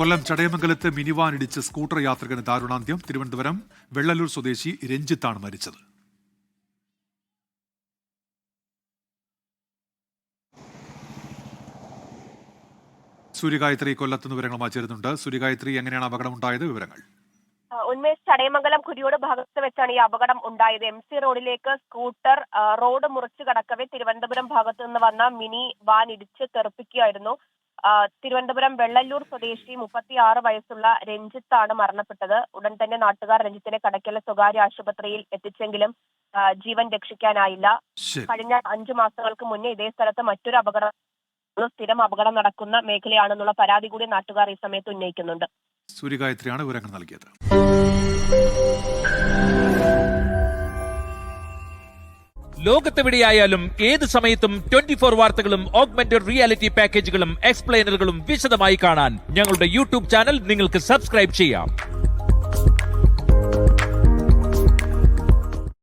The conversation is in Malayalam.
കൊല്ലം ചടയമംഗലത്ത് മിനിവാൻ ഇടിച്ച് സ്കൂട്ടർ യാത്രികന് ദാരുണാന്ത്യം. തിരുവനന്തപുരം വെള്ളല്ലൂർ സ്വദേശി രഞ്ജിത്താണ് മരിച്ചത്. സൂര്യഗായത്രി കൊല്ലത്തുനിന്ന് വിവരങ്ങളുമായി ചേരുന്നുണ്ട്. സൂര്യഗായത്രി, എങ്ങനെയാണ് അപകടം ഉണ്ടായത്? വിവരങ്ങൾ. ഉന്മേഷ്, ചടയമംഗലം കുരിയോട് ഭാഗത്ത് വെച്ചാണ് ഈ അപകടം ഉണ്ടായത്. MC റോഡിലേക്ക് സ്കൂട്ടർ റോഡ് മുറിച്ചു കടക്കവേ തിരുവനന്തപുരം ഭാഗത്തു നിന്ന് വന്ന മിനി വാൻ ഇടിച്ച് തെറിപ്പിക്കുകയായിരുന്നു. തിരുവനന്തപുരം വെള്ളല്ലൂർ സ്വദേശി 36 വയസ്സുള്ള രഞ്ജിത്താണ് മരണപ്പെട്ടത്. ഉടൻ തന്നെ നാട്ടുകാർ രഞ്ജിത്തിനെ കടയ്ക്കലെ സ്വകാര്യ ആശുപത്രിയിൽ എത്തിച്ചെങ്കിലും ജീവൻ രക്ഷിക്കാനായില്ല. കഴിഞ്ഞ 5 മാസങ്ങൾക്ക് മുന്നേ ഇതേ സ്ഥലത്ത് മറ്റൊരു അപകടം, സ്ഥിരം അപകടം നടക്കുന്ന മേഖലയാണെന്നുള്ള പരാതി കൂടി നാട്ടുകാർ ഈ സമയത്ത് ഉന്നയിക്കുന്നുണ്ട്. സൂര്യഗായത്രിയാണ് വിവരങ്ങൾ നൽകിയത്. ലോകത്തെവിടെയായാലും ഏത് സമയത്തും 24 വാർത്തകളും ഓഗ്മെന്റഡ് റിയാലിറ്റി പാക്കേജുകളും എക്സ്പ്ലെയിനറുകളും വിശദമായി കാണാൻ ഞങ്ങളുടെ YouTube ചാനൽ നിങ്ങൾക്ക് സബ്സ്ക്രൈബ് ചെയ്യാം.